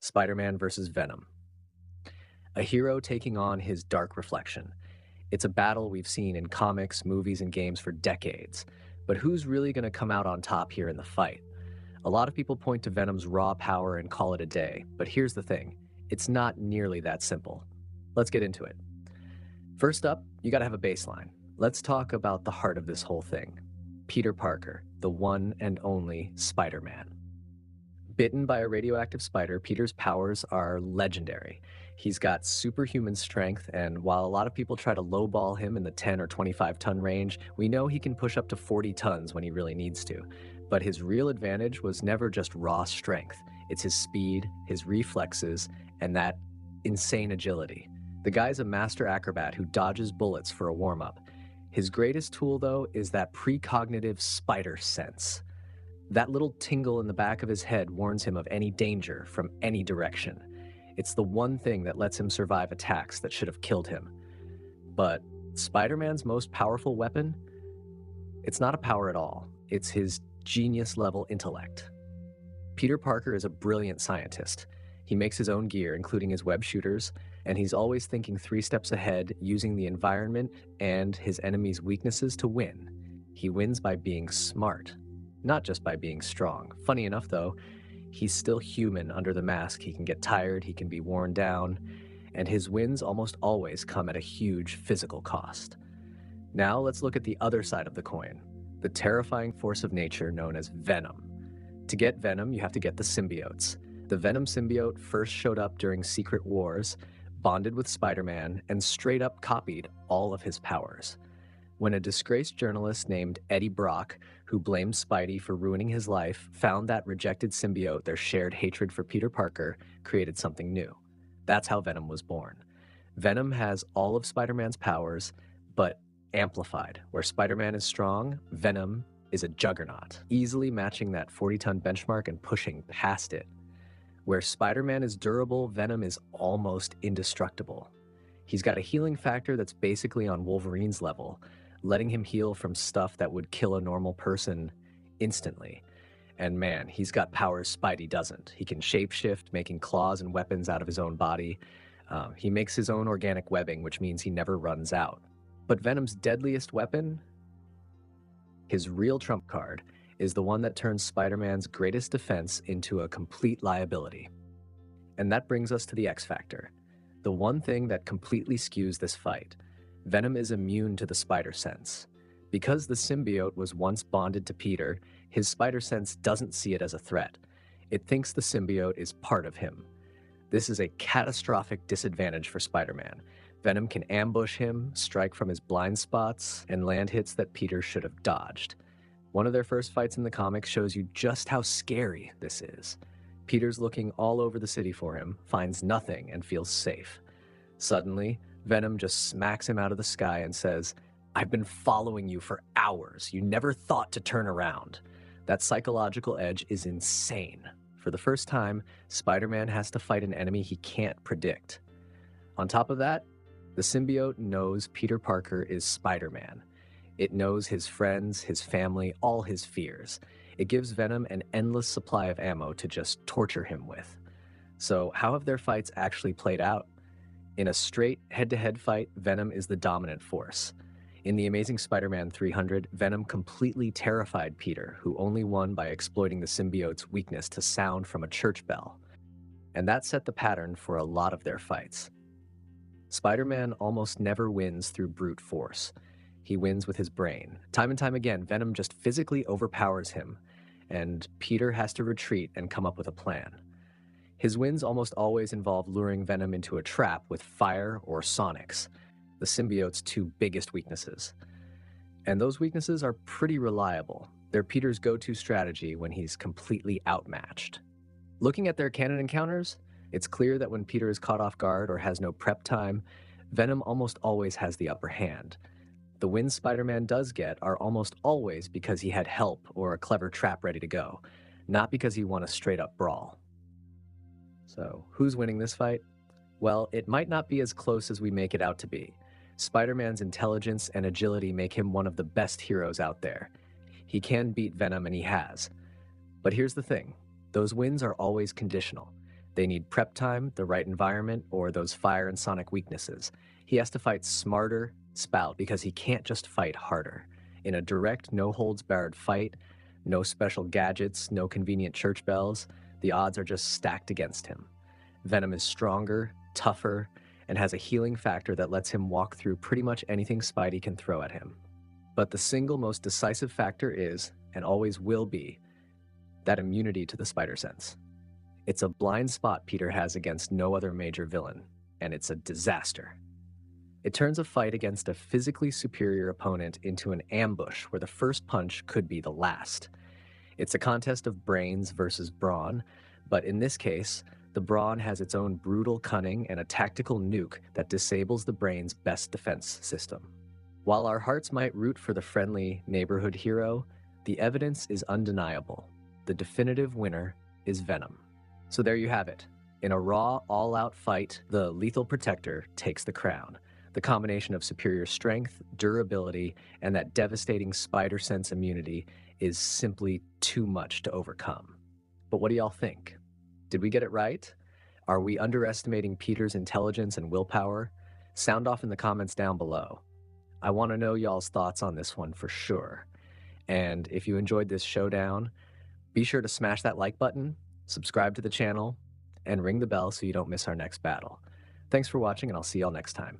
Spider-Man versus Venom. A hero taking on his dark reflection. It's a battle we've seen in comics, movies, and games for decades. But who's really going to come out on top here in the fight? A lot of people point to Venom's raw power and call it a day. But here's the thing. It's not nearly that simple. Let's get into it. First up, you got to have a baseline. Let's talk about the heart of this whole thing. Peter Parker, the one and only Spider-Man. Bitten by a radioactive spider, Peter's powers are legendary. He's got superhuman strength, and while a lot of people try to lowball him in the 10 or 25-ton range, we know he can push up to 40 tons when he really needs to. But his real advantage was never just raw strength. It's his speed, his reflexes, and that insane agility. The guy's a master acrobat who dodges bullets for a warm-up. His greatest tool, though, is that precognitive spider sense. That little tingle in the back of his head warns him of any danger from any direction. It's the one thing that lets him survive attacks that should have killed him. But Spider-Man's most powerful weapon? It's not a power at all. It's his genius-level intellect. Peter Parker is a brilliant scientist. He makes his own gear, including his web shooters, and he's always thinking 3 steps ahead, using the environment and his enemies' weaknesses to win. He wins by being smart, not just by being strong. Funny enough, though, he's still human under the mask. He can get tired, he can be worn down, and his wins almost always come at a huge physical cost. Now let's look at the other side of the coin, the terrifying force of nature known as Venom. To get Venom, you have to get the symbiotes. The Venom symbiote first showed up during Secret Wars, bonded with Spider-Man, and straight up copied all of his powers. When a disgraced journalist named Eddie Brock, who blamed Spidey for ruining his life, found that rejected symbiote, their shared hatred for Peter Parker created something new. That's how Venom was born. Venom has all of Spider-Man's powers, but amplified. Where Spider-Man is strong, Venom is a juggernaut, easily matching that 40-ton benchmark and pushing past it. Where Spider-Man is durable, Venom is almost indestructible. He's got a healing factor that's basically on Wolverine's level, letting him heal from stuff that would kill a normal person instantly. And man, he's got powers Spidey doesn't. He can shapeshift, making claws and weapons out of his own body. He makes his own organic webbing, which means he never runs out. But Venom's deadliest weapon, his real trump card, is the one that turns Spider-Man's greatest defense into a complete liability. And that brings us to the X Factor, the one thing that completely skews this fight. Venom is immune to the spider sense. Because the symbiote was once bonded to Peter, his spider sense doesn't see it as a threat. It thinks the symbiote is part of him. This is a catastrophic disadvantage for Spider-Man. Venom can ambush him, strike from his blind spots, and land hits that Peter should have dodged. One of their first fights in the comics shows you just how scary this is. Peter's looking all over the city for him, finds nothing, and feels safe. Suddenly, Venom just smacks him out of the sky and says, "I've been following you for hours. You never thought to turn around." That psychological edge is insane. For the first time, Spider-Man has to fight an enemy he can't predict. On top of that, the symbiote knows Peter Parker is Spider-Man. It knows his friends, his family, all his fears. It gives Venom an endless supply of ammo to just torture him with. So how have their fights actually played out? In a straight head-to-head fight, Venom is the dominant force. In The Amazing Spider-Man 300, Venom completely terrified Peter, who only won by exploiting the symbiote's weakness to sound from a church bell. And that set the pattern for a lot of their fights. Spider-Man almost never wins through brute force. He wins with his brain. Time and time again, Venom just physically overpowers him, and Peter has to retreat and come up with a plan. His wins almost always involve luring Venom into a trap with fire or sonics, the symbiote's 2 biggest weaknesses. And those weaknesses are pretty reliable. They're Peter's go-to strategy when he's completely outmatched. Looking at their canon encounters, it's clear that when Peter is caught off guard or has no prep time, Venom almost always has the upper hand. The wins Spider-Man does get are almost always because he had help or a clever trap ready to go, not because he won a straight-up brawl. So, who's winning this fight? Well, it might not be as close as we make it out to be. Spider-Man's intelligence and agility make him one of the best heroes out there. He can beat Venom, and he has. But here's the thing. Those wins are always conditional. They need prep time, the right environment, or those fire and sonic weaknesses. He has to fight smarter, Spout, because he can't just fight harder. In a direct, no-holds-barred fight, no special gadgets, no convenient church bells, the odds are just stacked against him. Venom is stronger, tougher, and has a healing factor that lets him walk through pretty much anything Spidey can throw at him. But the single most decisive factor is, and always will be, that immunity to the spider sense. It's a blind spot Peter has against no other major villain, and it's a disaster. It turns a fight against a physically superior opponent into an ambush where the first punch could be the last. It's a contest of brains versus brawn, but in this case, the brawn has its own brutal cunning and a tactical nuke that disables the brain's best defense system. While our hearts might root for the friendly neighborhood hero, the evidence is undeniable. The definitive winner is Venom. So there you have it. In a raw, all-out fight, the Lethal Protector takes the crown. The combination of superior strength, durability, and that devastating spider sense immunity is simply too much to overcome. But what do y'all think? Did we get it right? Are we underestimating Peter's intelligence and willpower? Sound off in the comments down below. I want to know y'all's thoughts on this one for sure. And if you enjoyed this showdown, be sure to smash that like button, subscribe to the channel, and ring the bell so you don't miss our next battle. Thanks for watching, and I'll see y'all next time.